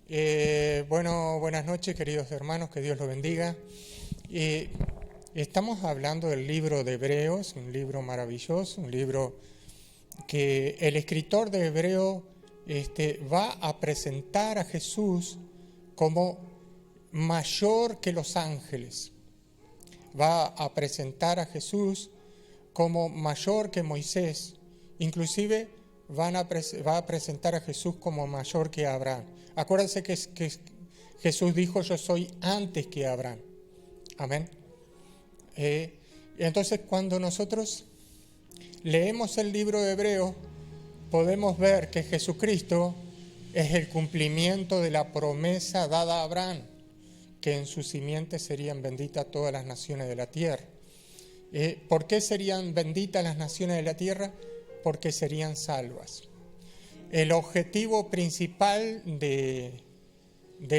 Buenas noches, queridos hermanos, que Dios los bendiga. Estamos hablando del libro de Hebreos, un libro maravilloso, un libro que el escritor de Hebreo va a presentar a Jesús como mayor que los ángeles. Va a presentar a Jesús como mayor que Moisés. Inclusive va a presentar a Jesús como mayor que Abraham. Acuérdense que Jesús dijo: yo soy antes que Abraham. Amén. Entonces, cuando nosotros leemos el libro de Hebreos, podemos ver que Jesucristo es el cumplimiento de la promesa dada a Abraham, que en su simiente serían benditas todas las naciones de la tierra. ¿Por qué serían benditas las naciones de la tierra? Porque serían salvas. El objetivo principal del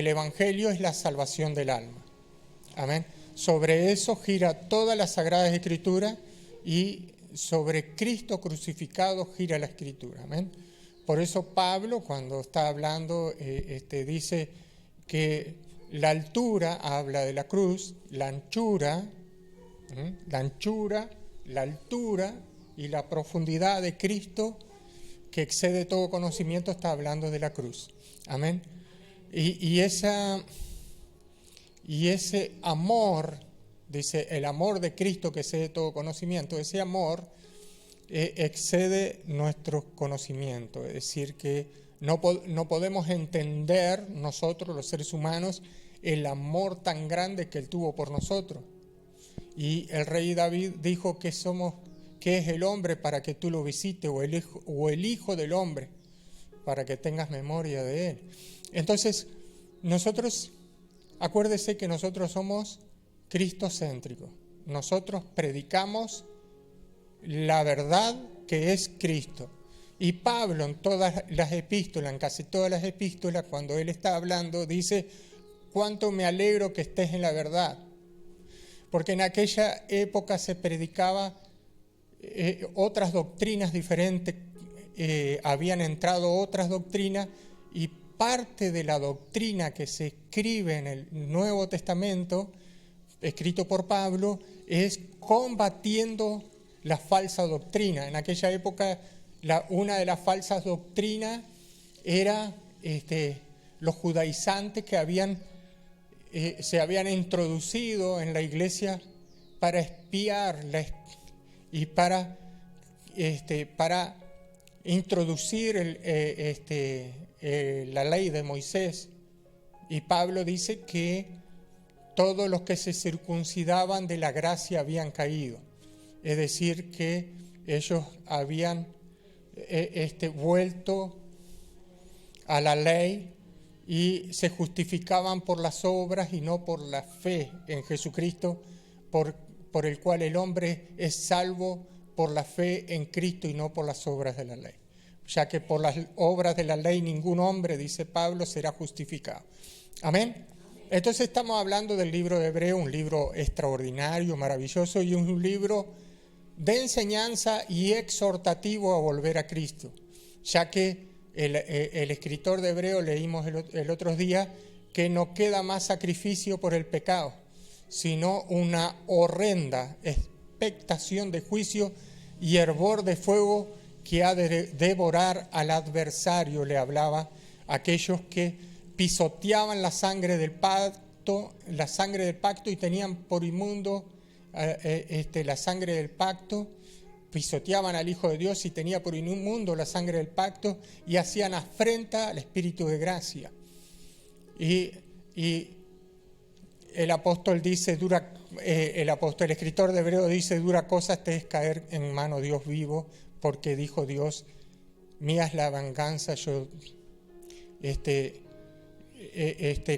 Evangelio es la salvación del alma. Amén. Sobre eso gira toda la Sagrada Escritura y sobre Cristo crucificado gira la Escritura. Amén. Por eso Pablo, cuando está hablando, dice que la altura habla de la cruz, la anchura, la altura y la profundidad de Cristo, que excede todo conocimiento, está hablando de la cruz. Amén. Y ese amor, dice, el amor de Cristo que excede todo conocimiento, ese amor excede nuestro conocimiento. Es decir, que no podemos entender nosotros, los seres humanos, el amor tan grande que Él tuvo por nosotros. Y el rey David dijo que es el hombre para que tú lo visites, o el hijo del hombre para que tengas memoria de él. Entonces, acuérdese que nosotros somos cristocéntricos. Nosotros predicamos la verdad que es Cristo. Y Pablo en todas las epístolas, en casi todas las epístolas, cuando él está hablando, dice: cuánto me alegro que estés en la verdad. Porque en aquella época se predicaba otras doctrinas diferentes, habían entrado otras doctrinas, y parte de la doctrina que se escribe en el Nuevo Testamento, escrito por Pablo, es combatiendo la falsa doctrina. En aquella época, una de las falsas doctrinas era los judaizantes que se habían introducido en la iglesia para espiar y para introducir la ley de Moisés. Y Pablo dice que todos los que se circuncidaban de la gracia habían caído. Es decir, que ellos habían vuelto a la ley y se justificaban por las obras y no por la fe en Jesucristo, por el cual el hombre es salvo por la fe en Cristo y no por las obras de la ley. Ya que por las obras de la ley ningún hombre, dice Pablo, será justificado. Amén. Entonces estamos hablando del libro de Hebreo, un libro extraordinario, maravilloso, y un libro de enseñanza y exhortativo a volver a Cristo, ya que el escritor de Hebreo, leímos el otro día, que no queda más sacrificio por el pecado, sino una horrenda expectación de juicio y hervor de fuego que ha de devorar al adversario. Le hablaba a aquellos que pisoteaban la sangre del pacto y tenían por inmundo la sangre del pacto, pisoteaban al Hijo de Dios y tenía por inmundo la sangre del pacto, y hacían afrenta al Espíritu de gracia. Y el apóstol dice, el escritor de Hebreo dice: dura cosa te es caer en mano de Dios vivo, porque dijo Dios: mía es la venganza. Yo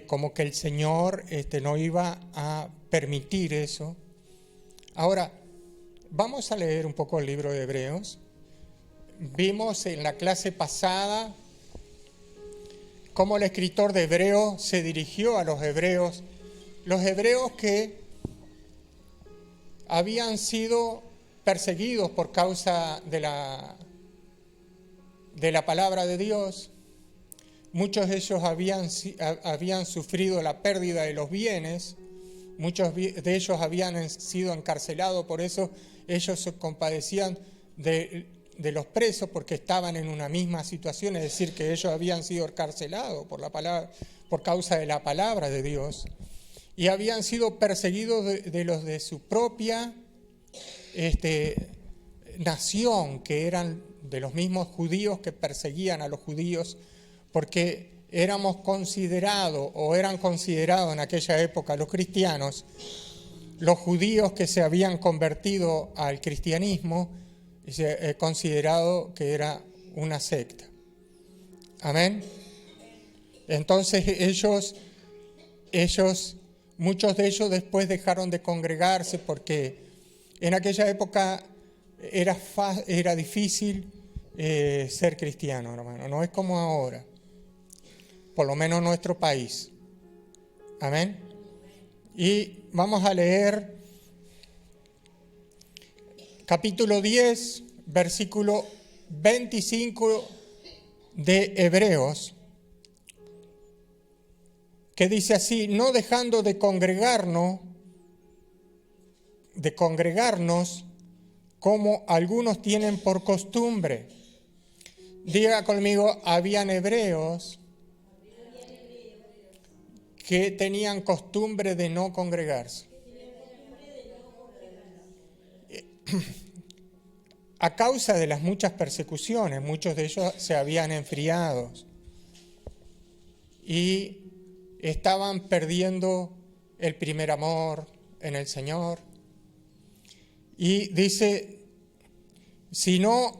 como que el Señor no iba a permitir eso. Ahora, vamos a leer un poco el libro de Hebreos. Vimos en la clase pasada cómo el escritor de Hebreos se dirigió a los hebreos que habían sido perseguidos por causa de la palabra de Dios, muchos de ellos habían sufrido la pérdida de los bienes, muchos de ellos habían sido encarcelados, por eso ellos se compadecían de los presos porque estaban en una misma situación, es decir, que ellos habían sido encarcelados por causa de la palabra de Dios, y habían sido perseguidos de los de su propia nación, que eran de los mismos judíos que perseguían a los judíos, porque eran considerados en aquella época los cristianos, los judíos que se habían convertido al cristianismo, considerado que era una secta. Amén. Entonces muchos de ellos después dejaron de congregarse porque en aquella época era difícil ser cristiano, hermano. No es como ahora, por lo menos en nuestro país. Amén. Y vamos a leer capítulo 10, versículo 25 de Hebreos, que dice así: no dejando de congregarnos como algunos tienen por costumbre. Diga conmigo, habían hebreos que tenían costumbre de no congregarse. A causa de las muchas persecuciones, muchos de ellos se habían enfriado y estaban perdiendo el primer amor en el Señor. Y dice, sino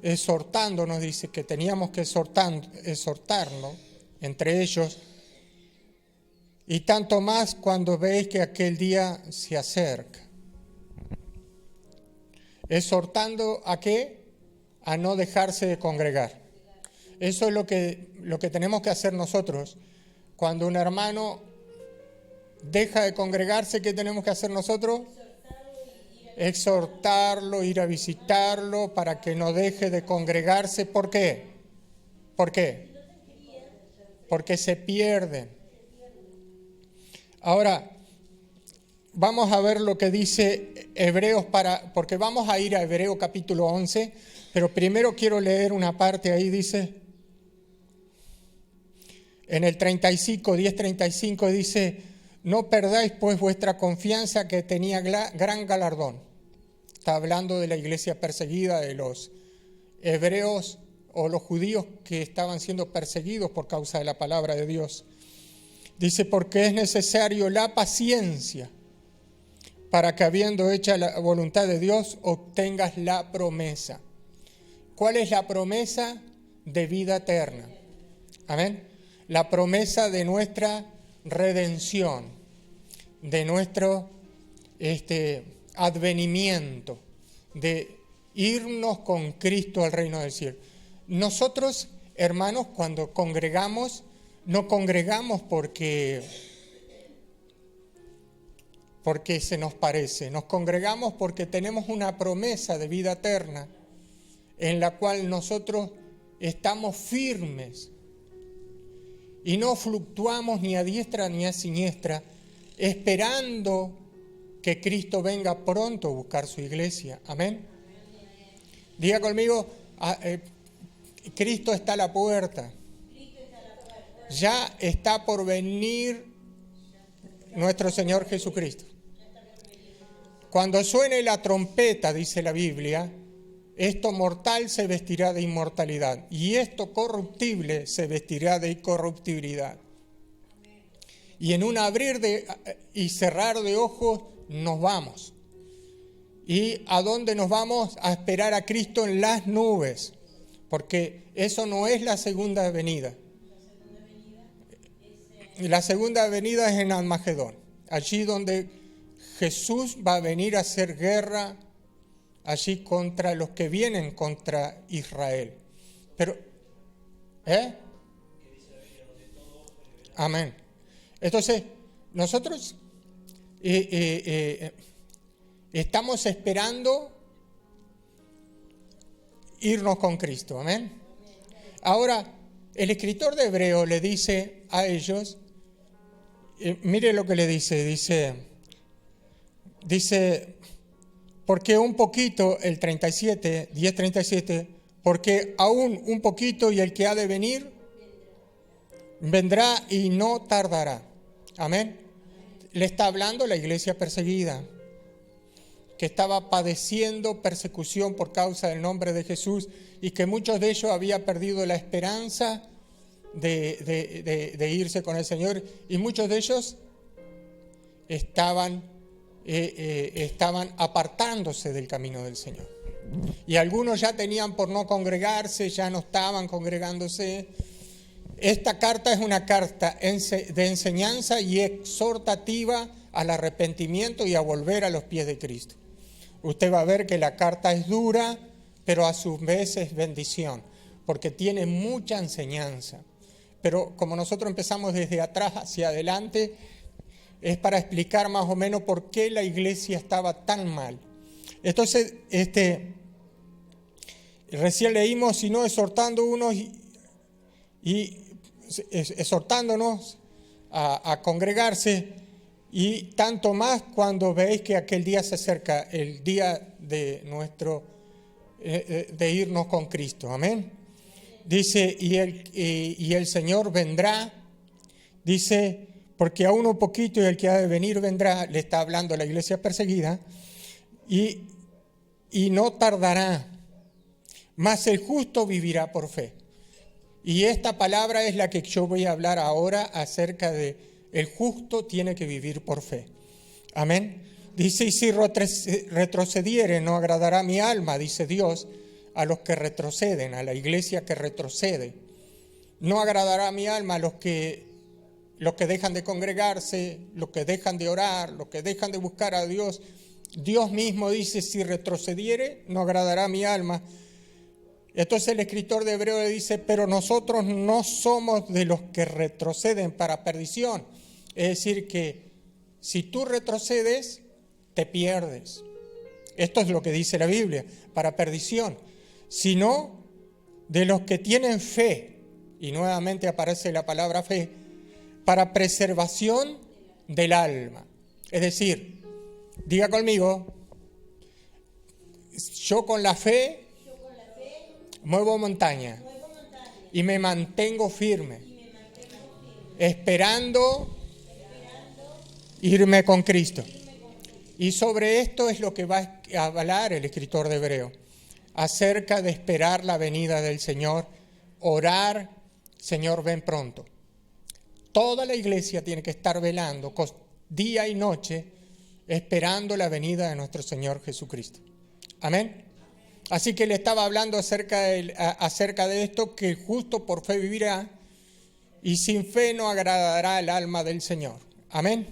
exhortándonos, dice que teníamos que exhortarnos entre ellos, y tanto más cuando veis que aquel día se acerca. ¿Exhortando a qué? A no dejarse de congregar. Eso es lo que tenemos que hacer nosotros. Cuando un hermano deja de congregarse, ¿qué tenemos que hacer nosotros? Exhortarlo, ir a visitarlo para que no deje de congregarse. ¿Por qué? ¿Por qué? Porque se pierden. Ahora, vamos a ver lo que dice Hebreos, porque vamos a ir a Hebreo capítulo 11, pero primero quiero leer una parte ahí, dice, en el 10:35 dice, no perdáis pues vuestra confianza que tenía gran galardón. Está hablando de la iglesia perseguida, de los hebreos o los judíos que estaban siendo perseguidos por causa de la palabra de Dios. Dice, porque es necesario la paciencia para que habiendo hecha la voluntad de Dios obtengas la promesa. ¿Cuál es la promesa? De vida eterna. Amén. La promesa de nuestra redención, de nuestro advenimiento, de irnos con Cristo al reino del cielo. Nosotros, hermanos, cuando congregamos, no congregamos porque se nos parece, nos congregamos porque tenemos una promesa de vida eterna en la cual nosotros estamos firmes y no fluctuamos ni a diestra ni a siniestra, esperando que Cristo venga pronto a buscar su iglesia. Amén. Diga conmigo, Cristo está a la puerta. Ya está por venir nuestro Señor Jesucristo. Cuando suene la trompeta, dice la Biblia, esto mortal se vestirá de inmortalidad y esto corruptible se vestirá de incorruptibilidad. Y en un abrir y cerrar de ojos nos vamos. ¿Y a dónde nos vamos? A esperar a Cristo en las nubes, porque eso no es la segunda venida. La segunda venida es en Armagedón, allí donde Jesús va a venir a hacer guerra allí contra los que vienen contra Israel. Pero, amén. Entonces, nosotros estamos esperando irnos con Cristo, amén. Ahora, el escritor de Hebreo le dice a ellos, mire lo que le dice, porque un poquito, el 37, 10:37, porque aún un poquito y el que ha de venir vendrá y no tardará. Amén. Le está hablando la iglesia perseguida, que estaba padeciendo persecución por causa del nombre de Jesús y que muchos de ellos habían perdido la esperanza de irse con el Señor, y muchos de ellos estaban apartándose del camino del Señor. Y algunos ya tenían por no congregarse, ya no estaban congregándose. Esta carta es una carta de enseñanza y exhortativa al arrepentimiento y a volver a los pies de Cristo. Usted va a ver que la carta es dura, pero a su vez es bendición, porque tiene mucha enseñanza. Pero como nosotros empezamos desde atrás hacia adelante, es para explicar más o menos por qué la iglesia estaba tan mal. Entonces, recién leímos, sino exhortando unos y exhortándonos a congregarse, y tanto más cuando veis que aquel día se acerca, el día de de irnos con Cristo. Amén. Dice, y el Señor vendrá, dice, porque aún un poquito y el que ha de venir vendrá, le está hablando a la iglesia perseguida, y no tardará, mas el justo vivirá por fe. Y esta palabra es la que yo voy a hablar ahora acerca de el justo tiene que vivir por fe. Amén. Dice, y si retrocediere no agradará mi alma, dice Dios, a los que retroceden, a la iglesia que retrocede. No agradará mi alma a los que dejan de congregarse, los que dejan de orar, los que dejan de buscar a Dios. Dios mismo dice, si retrocediere no agradará mi alma. Entonces el escritor de Hebreo le dice, pero nosotros no somos de los que retroceden para perdición. Es decir, que si tú retrocedes, te pierdes. Esto es lo que dice la Biblia, para perdición. Sino de los que tienen fe, y nuevamente aparece la palabra fe, para preservación del alma. Es decir, diga conmigo, yo con la fe muevo montaña y me mantengo firme, esperando irme con Cristo. Y sobre esto es lo que va a hablar el escritor de Hebreo, acerca de esperar la venida del Señor, orar, Señor, ven pronto. Toda la iglesia tiene que estar velando día y noche, esperando la venida de nuestro Señor Jesucristo. Amén. Así que le estaba hablando acerca de esto, que el justo por fe vivirá, y sin fe no agradará el alma del Señor. Amén.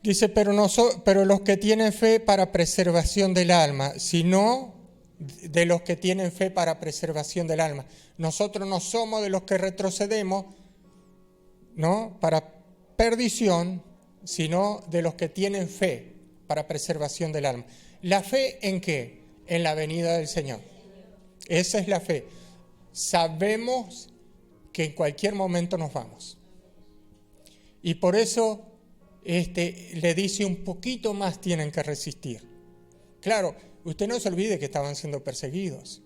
Dice, pero los que tienen fe para preservación del alma, sino de los que tienen fe para preservación del alma. Nosotros no somos de los que retrocedemos, ¿no?, para perdición, sino de los que tienen fe para preservación del alma. ¿La fe en qué? En la venida del Señor. Esa es la fe. Sabemos que en cualquier momento nos vamos. Y por eso le dice un poquito más tienen que resistir. Claro, usted no se olvide que estaban siendo perseguidos,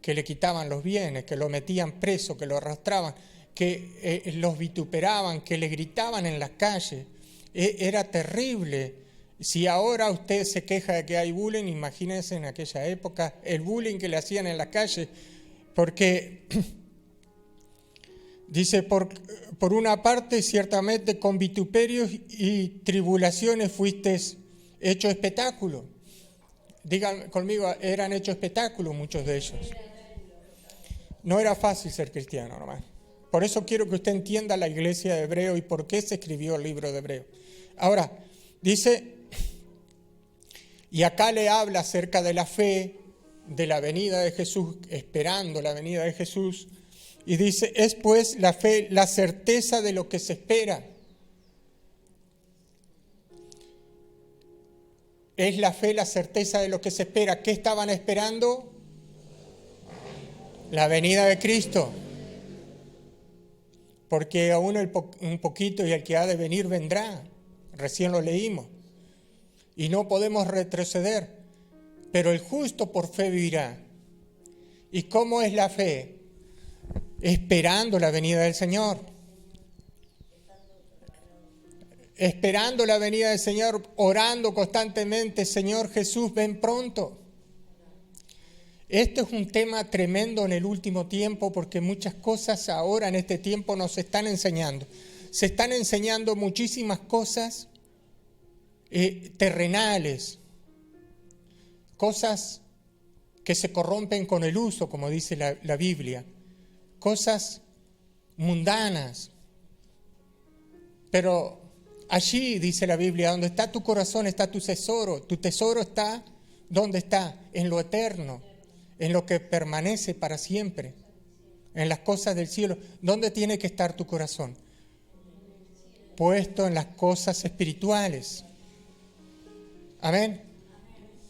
que le quitaban los bienes, que lo metían preso, que lo arrastraban, que los vituperaban, que le gritaban en las calles. Era terrible. Si ahora usted se queja de que hay bullying, imagínense en aquella época el bullying que le hacían en la calle, porque dice, por una parte, ciertamente con vituperios y tribulaciones fuiste hecho espectáculo. Digan conmigo, eran hecho espectáculo muchos de ellos. No era fácil ser cristiano, hermano. Por eso quiero que usted entienda la iglesia de Hebreo y por qué se escribió el libro de Hebreo. Ahora, dice, y acá le habla acerca de la fe, de la venida de Jesús, esperando la venida de Jesús, y dice, es pues la fe la certeza de lo que se espera. Es la fe la certeza de lo que se espera. ¿Qué estaban esperando? La venida de Cristo. Porque aún un poquito y el que ha de venir vendrá. Recién lo leímos. Y no podemos retroceder. Pero el justo por fe vivirá. ¿Y cómo es la fe? Esperando la venida del Señor. Esperando la venida del Señor, orando constantemente, Señor Jesús, ven pronto. Esto es un tema tremendo en el último tiempo porque muchas cosas ahora en este tiempo nos están enseñando. Se están enseñando muchísimas cosas terrenales, cosas que se corrompen con el uso, como dice la Biblia, cosas mundanas. Pero allí, dice la Biblia, donde está tu corazón está tu tesoro. Tu tesoro está, ¿dónde está? En lo eterno, en lo que permanece para siempre, en las cosas del cielo. ¿Dónde tiene que estar tu corazón? Puesto en las cosas espirituales. Amén.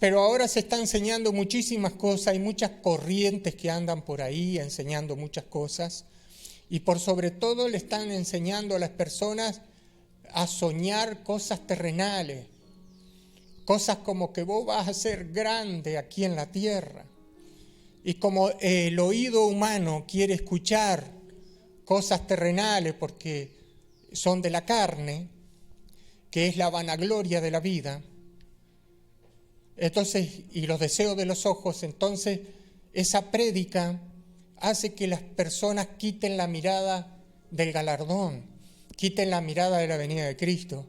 Pero ahora se está enseñando muchísimas cosas, hay muchas corrientes que andan por ahí enseñando muchas cosas y por sobre todo le están enseñando a las personas a soñar cosas terrenales, cosas como que vos vas a ser grande aquí en la tierra. Y como el oído humano quiere escuchar cosas terrenales porque son de la carne, que es la vanagloria de la vida, entonces, y los deseos de los ojos, entonces esa prédica hace que las personas quiten la mirada del galardón, quiten la mirada de la venida de Cristo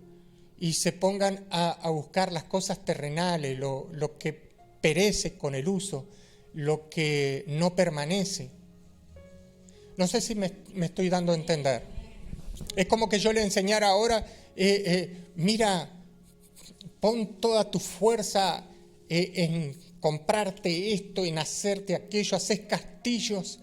y se pongan a buscar las cosas terrenales, lo que perece con el uso, lo que no permanece. No sé si me estoy dando a entender. Es como que yo le enseñara ahora, mira, pon toda tu fuerza en comprarte esto, en hacerte aquello, haces castillos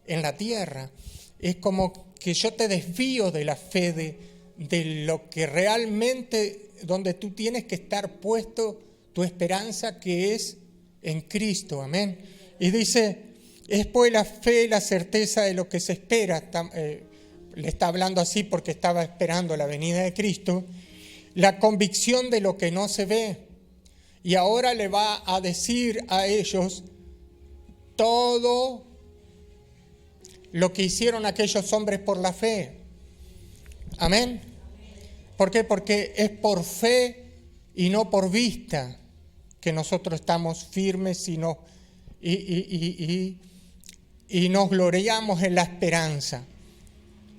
en la tierra. Es como que yo te desvío de la fe, de lo que realmente, donde tú tienes que estar puesto tu esperanza, que es en Cristo. Amén. Y dice, es pues la fe, la certeza de lo que se espera. Le está hablando así porque estaba esperando la venida de Cristo. La convicción de lo que no se ve. Y ahora le va a decir a ellos todo lo que hicieron aquellos hombres por la fe. Amén. ¿Por qué? Porque es por fe y no por vista que nosotros estamos firmes y nos gloriamos en la esperanza.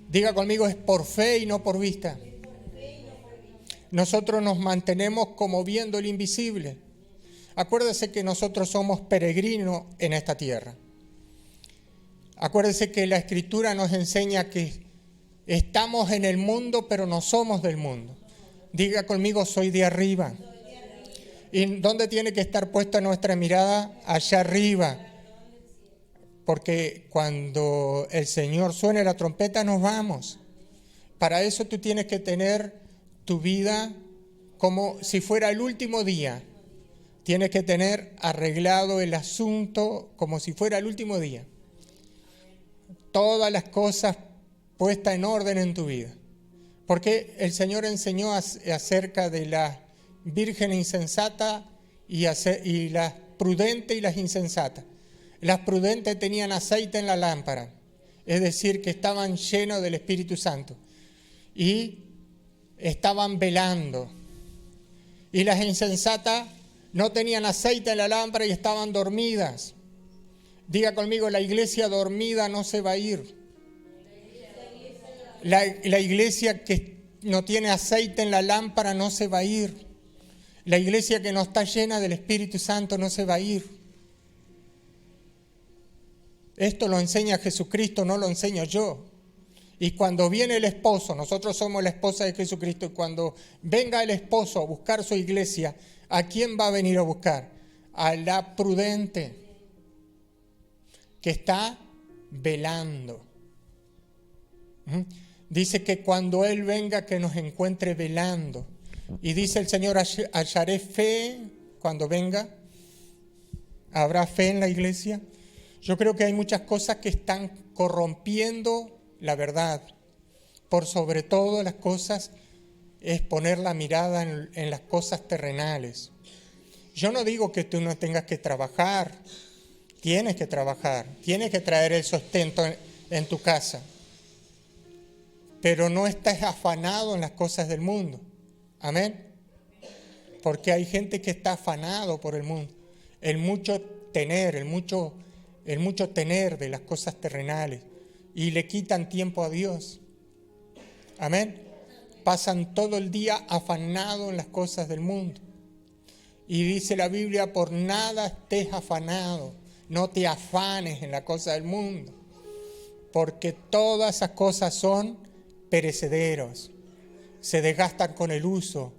Diga conmigo, es por fe y no por vista. Nosotros nos mantenemos como viendo el invisible. Acuérdese que nosotros somos peregrinos en esta tierra. Acuérdese que la Escritura nos enseña que estamos en el mundo, pero no somos del mundo. Diga conmigo, soy de arriba. ¿Y dónde tiene que estar puesta nuestra mirada? Allá arriba. Porque cuando el Señor suene la trompeta, nos vamos. Para eso tú tienes que tener tu vida como si fuera el último día. Tienes que tener arreglado el asunto como si fuera el último día. Todas las cosas puestas en orden en tu vida. Porque el Señor enseñó acerca de la virgen insensata y las prudentes y las insensatas. Las prudentes tenían aceite en la lámpara, es decir, que estaban llenos del Espíritu Santo y estaban velando. Y las insensatas no tenían aceite en la lámpara y estaban dormidas. Diga conmigo, la iglesia dormida no se va a ir. La iglesia que no tiene aceite en la lámpara no se va a ir. La iglesia que no está llena del Espíritu Santo no se va a ir. Esto lo enseña Jesucristo, no lo enseño yo. Y cuando viene el esposo, nosotros somos la esposa de Jesucristo, y cuando venga el esposo a buscar su iglesia, ¿a quién va a venir a buscar? A la prudente, que está velando. Dice que cuando Él venga, que nos encuentre velando. Y dice el Señor, hallaré fe cuando venga. ¿Habrá fe en la iglesia? Yo creo que hay muchas cosas que están corrompiendo la verdad. Por sobre todo las cosas es poner la mirada en las cosas terrenales. Yo no digo que tú no tengas que trabajar, tienes que trabajar, tienes que traer el sustento en tu casa, pero no estés afanado en las cosas del mundo. Amén. Porque hay gente que está afanado por el mundo, el mucho tener de las cosas terrenales, y le quitan tiempo a Dios. Amén. Pasan todo el día afanados en las cosas del mundo. Y dice la Biblia, por nada estés afanado, no te afanes en la cosa del mundo, porque todas esas cosas son perecederos, se desgastan con el uso,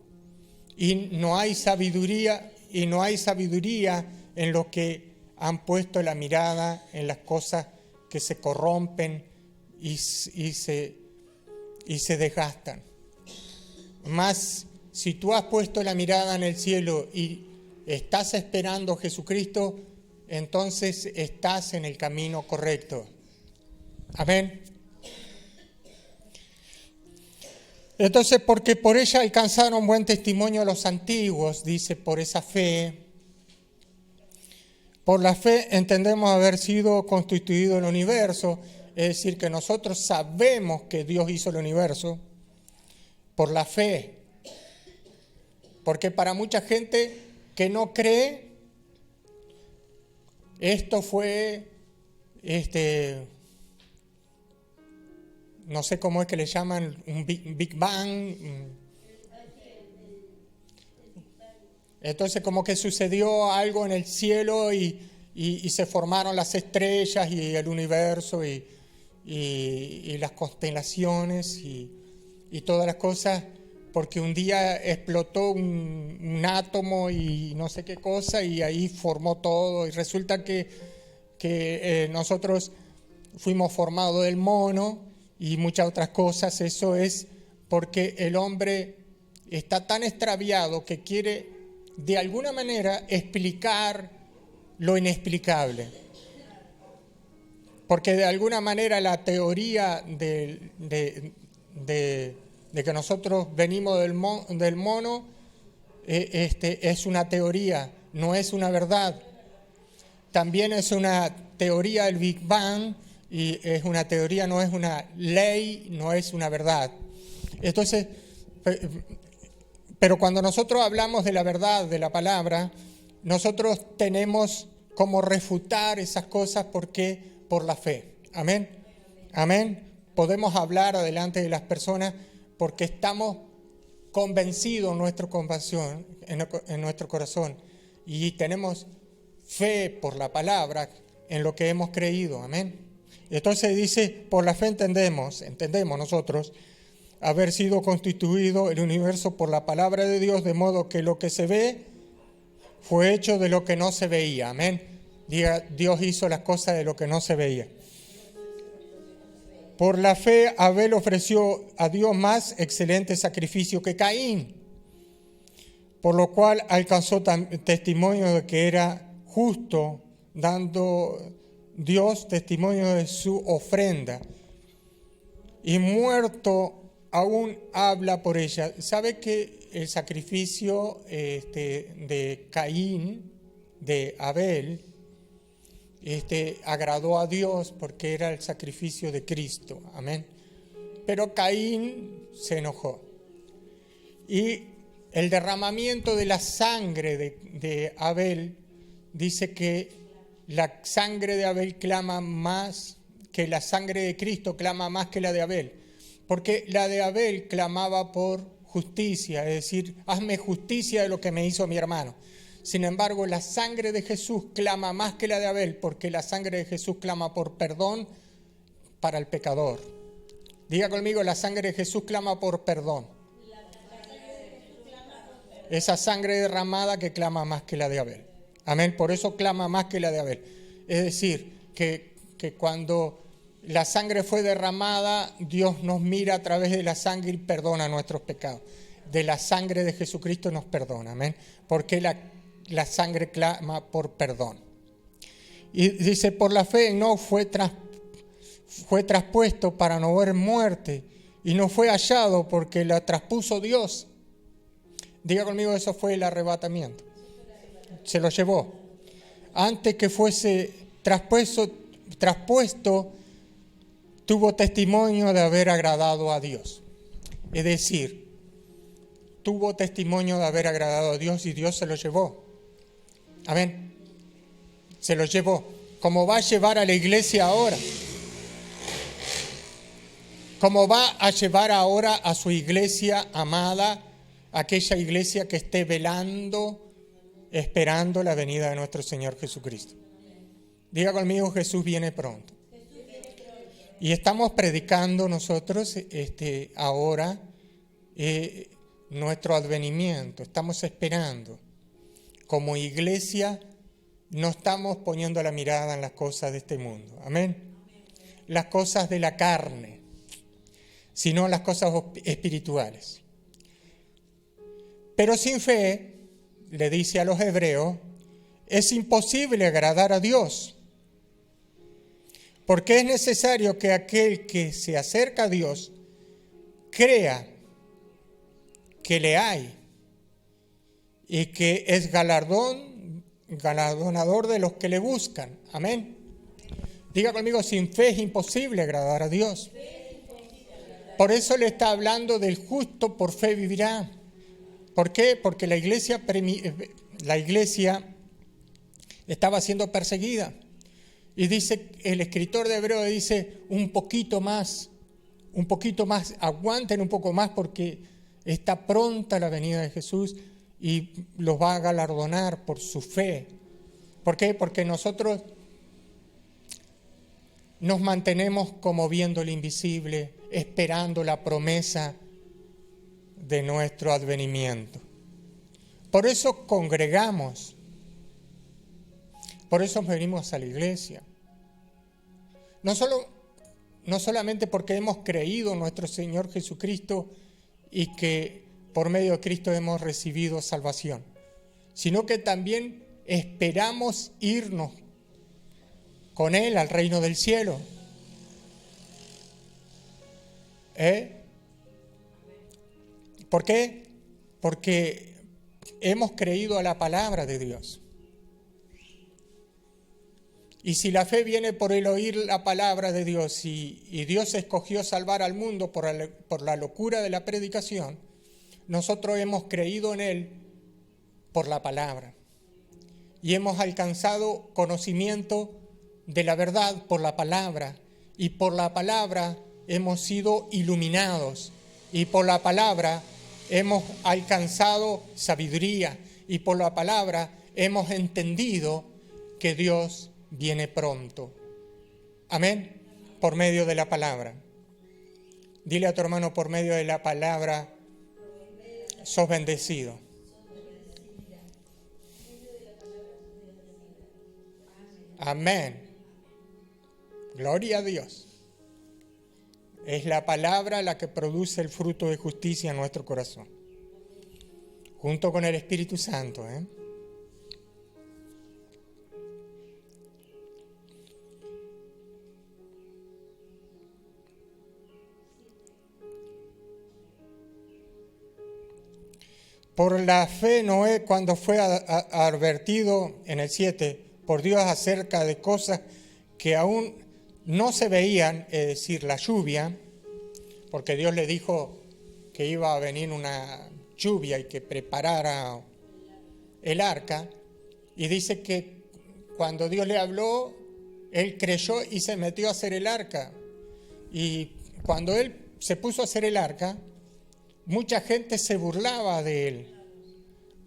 y no hay sabiduría en los que han puesto la mirada en las cosas que se corrompen y se desgastan. Más, si tú has puesto la mirada en el cielo y estás esperando a Jesucristo, entonces estás en el camino correcto. Amén. Entonces, porque por ella alcanzaron buen testimonio los antiguos, dice, por esa fe. Por la fe entendemos haber sido constituido el universo, es decir, que nosotros sabemos que Dios hizo el universo por la fe. Porque para mucha gente que no cree, esto fue, no sé cómo es que le llaman, un Big Bang. Entonces como que sucedió algo en el cielo y se formaron las estrellas y el universo y las constelaciones y todas las cosas, porque un día explotó un átomo y no sé qué cosa y ahí formó todo, y resulta que nosotros fuimos formados del mono y muchas otras cosas. Eso es porque el hombre está tan extraviado que quiere de alguna manera explicar lo inexplicable, porque de alguna manera la teoría de que nosotros venimos del mono es una teoría, no es una verdad. También es una teoría del Big Bang, y es una teoría, no es una ley, no es una verdad. Entonces, pero cuando nosotros hablamos de la verdad, de la palabra, nosotros tenemos como refutar esas cosas porque por la fe. Amén. Amén. Podemos hablar adelante de las personas porque estamos convencidos en nuestro corazón, y tenemos fe por la palabra en lo que hemos creído. Amén. Entonces dice, por la fe entendemos nosotros haber sido constituido el universo por la palabra de Dios, de modo que lo que se ve fue hecho de lo que no se veía. Amén. Diga, Dios hizo las cosas de lo que no se veía. Por la fe, Abel ofreció a Dios más excelente sacrificio que Caín, por lo cual alcanzó testimonio de que era justo, dando Dios testimonio de su ofrenda. Y muerto aún habla por ella. ¿Sabe que el sacrificio de Caín, de Abel, agradó a Dios porque era el sacrificio de Cristo? Amén. Pero Caín se enojó. Y el derramamiento de la sangre de Abel, dice que la sangre de Abel clama más que la sangre de Cristo, clama más que la de Abel. Porque la de Abel clamaba por justicia, es decir, hazme justicia de lo que me hizo mi hermano. Sin embargo, la sangre de Jesús clama más que la de Abel, porque la sangre de Jesús clama por perdón para el pecador. Diga conmigo, la sangre de Jesús clama por perdón. Esa sangre derramada que clama más que la de Abel. Amén, por eso clama más que la de Abel. Es decir, que cuando la sangre fue derramada, Dios nos mira a través de la sangre y perdona nuestros pecados. De la sangre de Jesucristo nos perdona, amén. Porque la sangre clama por perdón. Y dice, por la fe no fue traspuesto para no ver muerte, y no fue hallado porque la traspuso Dios. Diga conmigo, eso fue el arrebatamiento. Se lo llevó. Antes que fuese traspuesto, tuvo testimonio de haber agradado a Dios. Es decir, tuvo testimonio de haber agradado a Dios y Dios se lo llevó. Amén. Se lo llevó. Como va a llevar a la iglesia ahora. Como va a llevar ahora a su iglesia amada, aquella iglesia que esté velando, esperando la venida de nuestro Señor Jesucristo. Diga conmigo, Jesús viene pronto. Y estamos predicando nosotros ahora nuestro advenimiento. Estamos esperando. Como iglesia no estamos poniendo la mirada en las cosas de este mundo. Amén. Las cosas de la carne, sino las cosas espirituales. Pero sin fe, le dice a los hebreos, es imposible agradar a Dios. Porque es necesario que aquel que se acerca a Dios crea que le hay y que es galardonador de los que le buscan. Amén. Diga conmigo, sin fe es imposible agradar a Dios. Por eso le está hablando del justo por fe vivirá. ¿Por qué? Porque la iglesia estaba siendo perseguida. Y dice, el escritor de Hebreo dice, un poquito más, aguanten un poco más porque está pronta la venida de Jesús y los va a galardonar por su fe. ¿Por qué? Porque nosotros nos mantenemos como viendo el invisible, esperando la promesa de nuestro advenimiento. Por eso congregamos, por eso venimos a la iglesia. No solamente porque hemos creído en nuestro Señor Jesucristo y que por medio de Cristo hemos recibido salvación, sino que también esperamos irnos con Él al reino del cielo. ¿Por qué? Porque hemos creído a la palabra de Dios. Y si la fe viene por el oír la palabra de Dios y Dios escogió salvar al mundo por la locura de la predicación, nosotros hemos creído en Él por la palabra. Y hemos alcanzado conocimiento de la verdad por la palabra. Y por la palabra hemos sido iluminados. Y por la palabra hemos alcanzado sabiduría. Y por la palabra hemos entendido que Dios viene pronto. Amén. Por medio de la palabra. Dile a tu hermano, por medio de la palabra sos bendecido. Amén. Gloria a Dios. Es la palabra la que produce el fruto de justicia en nuestro corazón. Junto con el Espíritu Santo. Por la fe Noé, cuando fue advertido en el 7 por Dios acerca de cosas que aún no se veían, es decir, la lluvia, porque Dios le dijo que iba a venir una lluvia y que preparara el arca, y dice que cuando Dios le habló, él creyó y se metió a hacer el arca. Y cuando él se puso a hacer el arca, mucha gente se burlaba de él,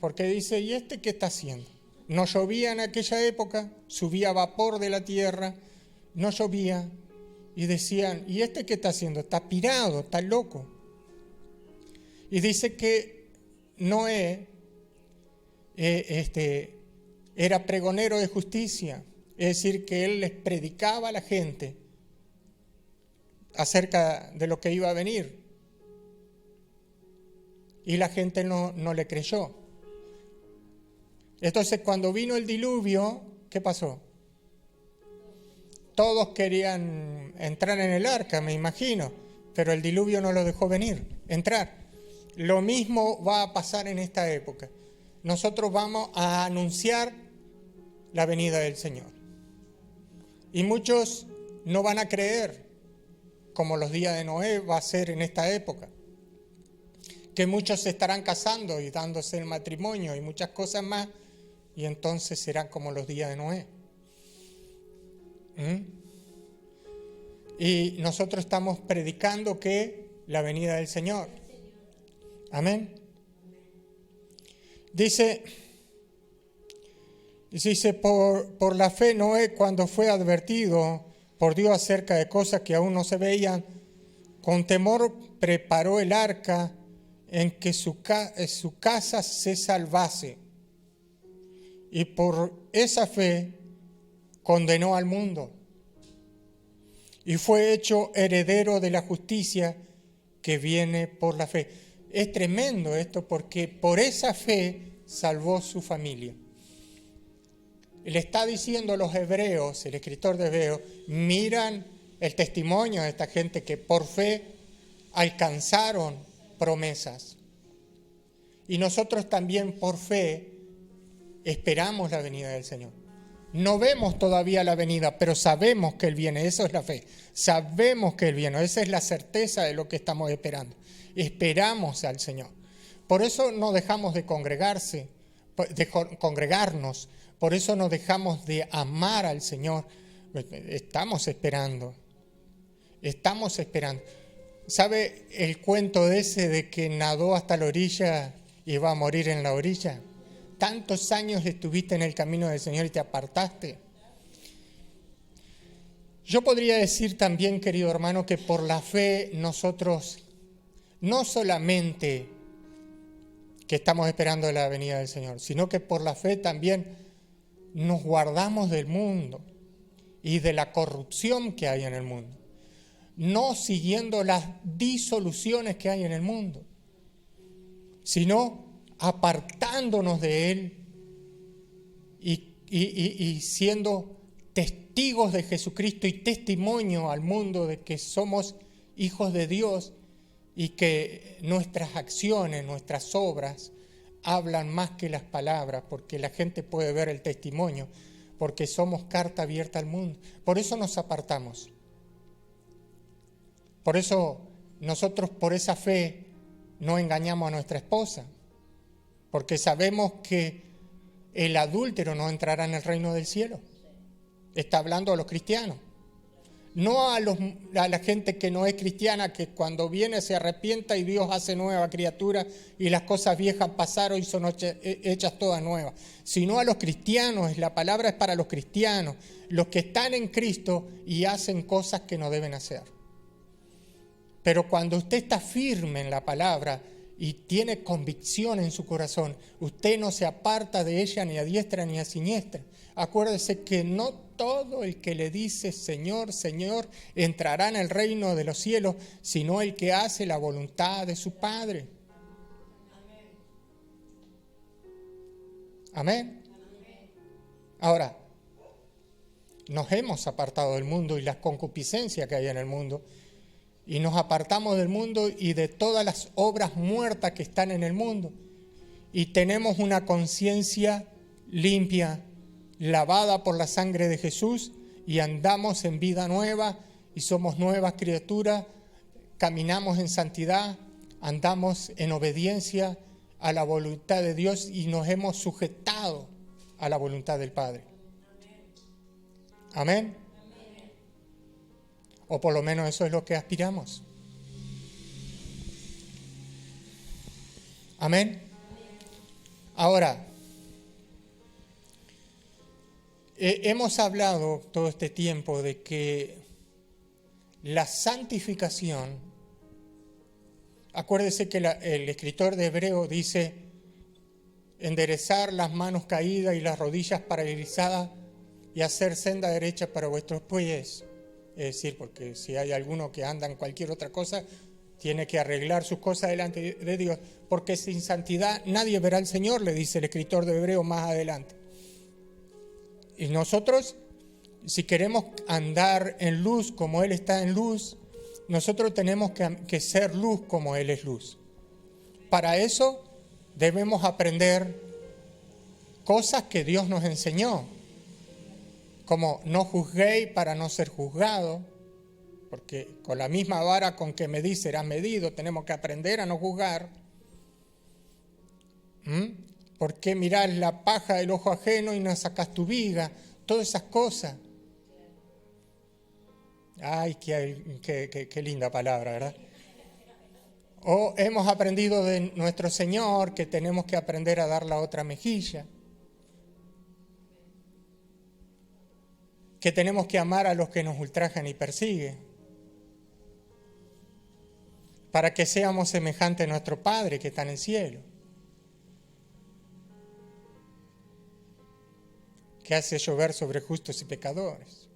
porque dice, ¿y este qué está haciendo? No llovía en aquella época, subía vapor de la tierra, no llovía, y decían, ¿y este qué está haciendo? Está pirado, está loco. Y dice que Noé era pregonero de justicia, es decir, que él les predicaba a la gente acerca de lo que iba a venir. Y la gente no le creyó. Entonces, cuando vino el diluvio, ¿qué pasó? todos querían entrar en el arca, me imagino, pero el diluvio no los dejó entrar. Lo mismo va a pasar en esta época. Nosotros vamos a anunciar la venida del Señor. Y muchos no van a creer, como los días de Noé va a ser en esta época. Que muchos se estarán casando y dándose el matrimonio y muchas cosas más, y entonces serán como los días de Noé. Y nosotros estamos predicando que la venida del Señor. Amén. Dice por la fe Noé, cuando fue advertido por Dios acerca de cosas que aún no se veían, con temor preparó el arca en que su casa se salvase. Y por esa fe condenó al mundo. Y fue hecho heredero de la justicia que viene por la fe. Es tremendo esto porque por esa fe salvó su familia. Le está diciendo a los hebreos, el escritor de Hebreos, miran el testimonio de esta gente que por fe alcanzaron promesas. Y nosotros también por fe esperamos la venida del Señor. No vemos todavía la venida, pero sabemos que Él viene. Eso es la fe. Sabemos que Él viene. Esa es la certeza de lo que estamos esperando. Esperamos al Señor. Por eso no dejamos de congregarnos. Por eso no dejamos de amar al Señor. Estamos esperando. Estamos esperando. ¿Sabe el cuento ese de que nadó hasta la orilla y va a morir en la orilla? Tantos años estuviste en el camino del Señor y te apartaste. Yo podría decir también, querido hermano, que por la fe nosotros no solamente que estamos esperando la venida del Señor, sino que por la fe también nos guardamos del mundo y de la corrupción que hay en el mundo, no siguiendo las disoluciones que hay en el mundo, sino apartándonos de Él y siendo testigos de Jesucristo y testimonio al mundo de que somos hijos de Dios y que nuestras acciones, nuestras obras hablan más que las palabras, porque la gente puede ver el testimonio, porque somos carta abierta al mundo. Por eso nos apartamos. Por eso nosotros por esa fe no engañamos a nuestra esposa, porque sabemos que el adúltero no entrará en el reino del cielo. Está hablando a los cristianos. No a la gente que no es cristiana, que cuando viene se arrepienta y Dios hace nueva criatura y las cosas viejas pasaron y son hechas todas nuevas. Sino a los cristianos, la palabra es para los cristianos, los que están en Cristo y hacen cosas que no deben hacer. Pero cuando usted está firme en la palabra y tiene convicción en su corazón, usted no se aparta de ella ni a diestra ni a siniestra. Acuérdese que no todo el que le dice Señor, Señor, entrará en el reino de los cielos, sino el que hace la voluntad de su Padre. Amén. Ahora, nos hemos apartado del mundo y las concupiscencias que hay en el mundo, y nos apartamos del mundo y de todas las obras muertas que están en el mundo, y tenemos una conciencia limpia, lavada por la sangre de Jesús, y andamos en vida nueva y somos nuevas criaturas, caminamos en santidad, andamos en obediencia a la voluntad de Dios y nos hemos sujetado a la voluntad del Padre. Amén. O por lo menos eso es lo que aspiramos. Amén. Ahora, hemos hablado todo este tiempo de que la santificación, acuérdese que el escritor de Hebreo dice, enderezar las manos caídas y las rodillas paralizadas y hacer senda derecha para vuestros pies. Es decir, porque si hay alguno que anda en cualquier otra cosa, tiene que arreglar sus cosas delante de Dios, porque sin santidad nadie verá al Señor, le dice el escritor de Hebreo más adelante. Y nosotros, si queremos andar en luz como Él está en luz, nosotros tenemos que ser luz como Él es luz. Para eso debemos aprender cosas que Dios nos enseñó, como no juzguéis para no ser juzgado, porque con la misma vara con que medís serás medido. Tenemos que aprender a no juzgar. ¿Por qué mirás la paja del ojo ajeno y no sacás tu viga? Todas esas cosas. Ay, qué linda palabra, ¿verdad? O hemos aprendido de nuestro Señor que tenemos que aprender a dar la otra mejilla, que tenemos que amar a los que nos ultrajan y persiguen, para que seamos semejantes a nuestro Padre que está en el cielo, que hace llover sobre justos y pecadores.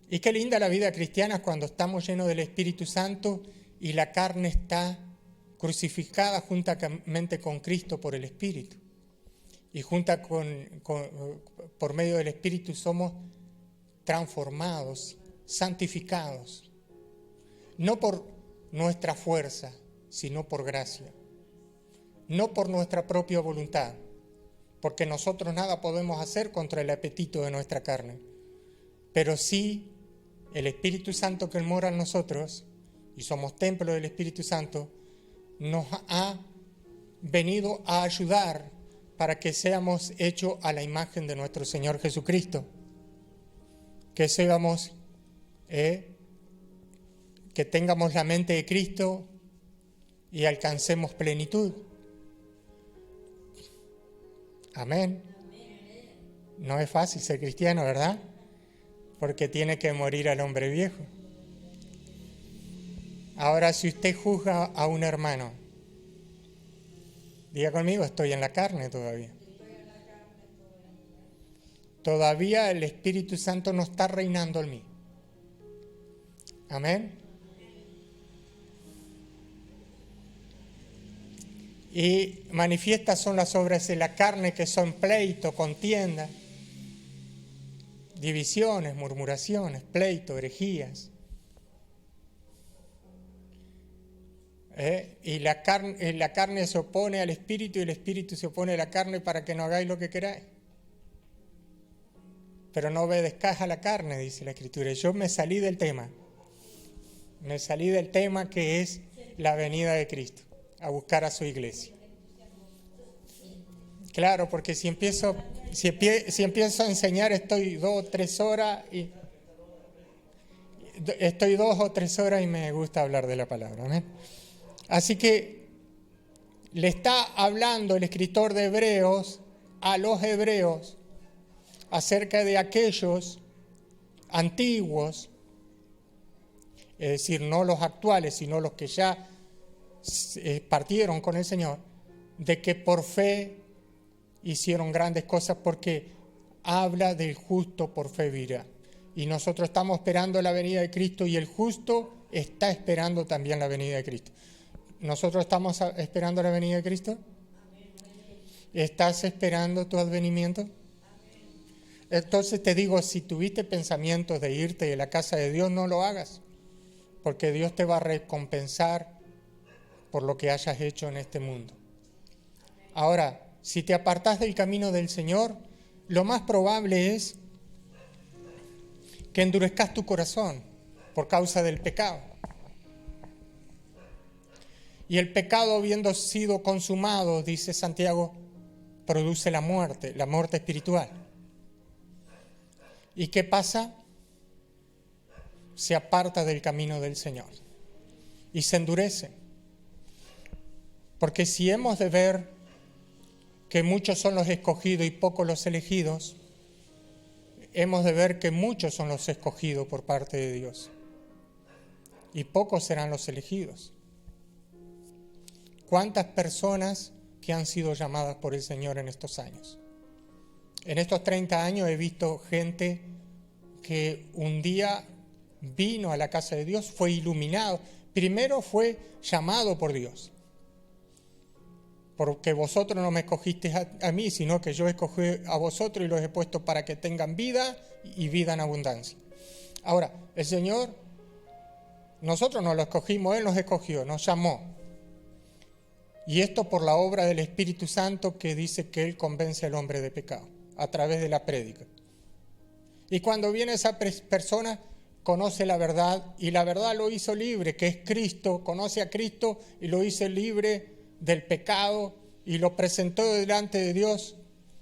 Y qué linda la vida cristiana cuando estamos llenos del Espíritu Santo y la carne está crucificada juntamente con Cristo por el Espíritu. Y por medio del Espíritu somos transformados, santificados. No por nuestra fuerza, sino por gracia. No por nuestra propia voluntad, porque nosotros nada podemos hacer contra el apetito de nuestra carne. Pero sí, el Espíritu Santo que mora en nosotros, y somos templo del Espíritu Santo, nos ha venido a ayudar para que seamos hechos a la imagen de nuestro Señor Jesucristo. Que seamos, que tengamos la mente de Cristo y alcancemos plenitud. Amén. No es fácil ser cristiano, ¿verdad? Porque tiene que morir al hombre viejo. Ahora, si usted juzga a un hermano, diga conmigo, estoy en la carne todavía. Todavía el Espíritu Santo no está reinando en mí. Amén. Y manifiestas son las obras de la carne, que son pleito, contienda, divisiones, murmuraciones, pleito, herejías. Y la carne se opone al Espíritu y el Espíritu se opone a la carne para que no hagáis lo que queráis. Pero no obedezcáis a la carne, dice la Escritura. Yo me salí del tema. Me salí del tema que es la venida de Cristo, a buscar a su iglesia. Claro, porque si empiezo a enseñar, estoy 2 o 3 horas y me gusta hablar de la palabra. ¿Eh? Así que le está hablando el escritor de Hebreos a los hebreos acerca de aquellos antiguos, es decir, no los actuales, sino los que ya partieron con el Señor, de que por fe hicieron grandes cosas, porque habla del justo por fe vivirá. Y nosotros estamos esperando la venida de Cristo y el justo está esperando también la venida de Cristo. ¿Nosotros estamos esperando la venida de Cristo? ¿Estás esperando tu advenimiento? Entonces te digo, si tuviste pensamientos de irte de la casa de Dios, no lo hagas, porque Dios te va a recompensar por lo que hayas hecho en este mundo. Ahora, si te apartás del camino del Señor, lo más probable es que endurezcas tu corazón por causa del pecado. Y el pecado, habiendo sido consumado, dice Santiago, produce la muerte espiritual. ¿Y qué pasa? Se aparta del camino del Señor y se endurece. Porque si hemos de ver que muchos son los escogidos y pocos los elegidos, hemos de ver que muchos son los escogidos por parte de Dios y pocos serán los elegidos. ¿Cuántas personas que han sido llamadas por el Señor en estos años? En estos 30 años he visto gente que un día vino a la casa de Dios, fue iluminado. Primero fue llamado por Dios. porque vosotros no me escogisteis a mí, sino que yo escogí a vosotros y los he puesto para que tengan vida y vida en abundancia. Ahora, el Señor, nosotros no lo escogimos, Él nos escogió, nos llamó. Y esto por la obra del Espíritu Santo, que dice que Él convence al hombre de pecado a través de la prédica. Y cuando viene esa persona, conoce la verdad, y la verdad lo hizo libre, que es Cristo, conoce a Cristo y lo hizo libre del pecado y lo presentó delante de Dios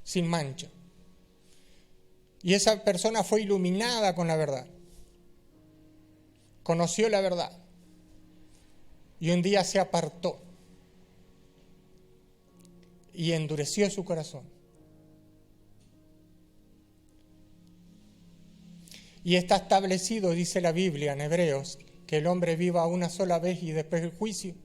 sin mancha. Y esa persona fue iluminada con la verdad, conoció la verdad y un día se apartó y endureció su corazón. Y está establecido, dice la Biblia en Hebreos, que el hombre viva una sola vez y después el juicio.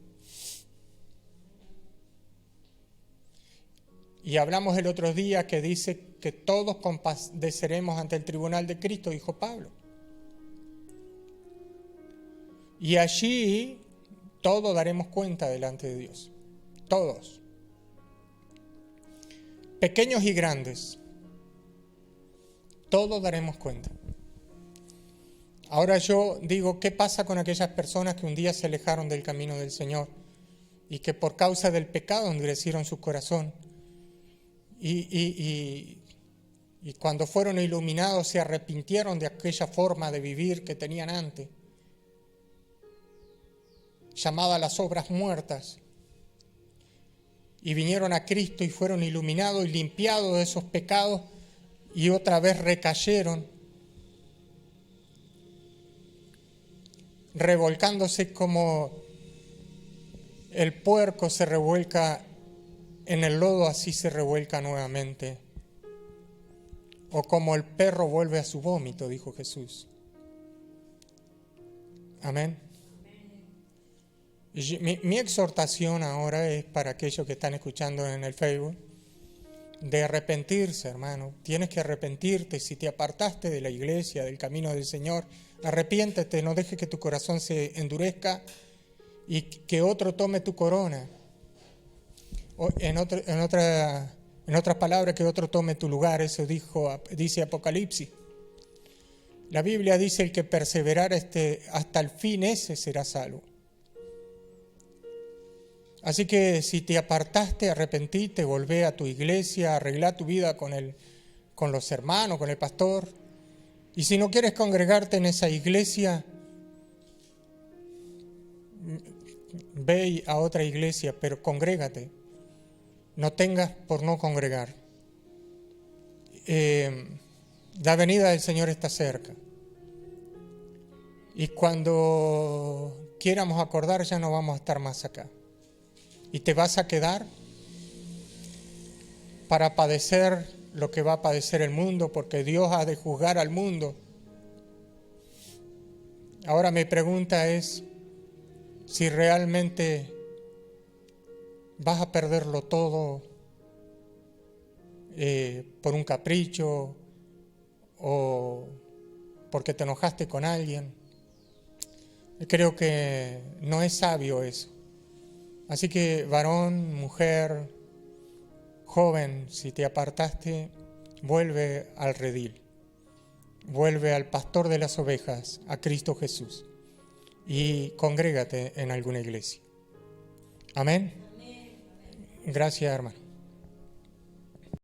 Y hablamos el otro día que dice que todos compadeceremos ante el tribunal de Cristo, dijo Pablo. Y allí todos daremos cuenta delante de Dios. Todos. Pequeños y grandes. Todos daremos cuenta. Ahora yo digo, ¿qué pasa con aquellas personas que un día se alejaron del camino del Señor y que por causa del pecado endurecieron su corazón? Y cuando fueron iluminados se arrepintieron de aquella forma de vivir que tenían antes, llamada las obras muertas, y vinieron a Cristo y fueron iluminados y limpiados de esos pecados y otra vez recayeron, revolcándose como el puerco se revuelca en el lodo, así se revuelca nuevamente. O como el perro vuelve a su vómito, dijo Jesús. Amén. Mi exhortación ahora es para aquellos que están escuchando en el Facebook, de arrepentirse, hermano. Tienes que arrepentirte. Si te apartaste de la iglesia, del camino del Señor, arrepiéntete, no dejes que tu corazón se endurezca y que otro tome tu corona. O en otras palabras, que otro tome tu lugar. Eso dice Apocalipsis. La Biblia dice: el que perseverar hasta el fin, ese será salvo. Así que si te apartaste, arrepentite, volvé a tu iglesia, arreglá tu vida con los hermanos, con el pastor. Y si no quieres congregarte en esa iglesia, ve a otra iglesia, pero congrégate. No tengas por no congregar. La venida del Señor está cerca. Y cuando quieramos acordar, ya no vamos a estar más acá. Y te vas a quedar para padecer lo que va a padecer el mundo, porque Dios ha de juzgar al mundo. Ahora mi pregunta es si realmente vas a perderlo todo por un capricho o porque te enojaste con alguien. Creo que no es sabio eso. Así que varón, mujer, joven, si te apartaste, vuelve al redil, vuelve al pastor de las ovejas, a Cristo Jesús, y congrégate en alguna iglesia. Amén. Gracias, hermano.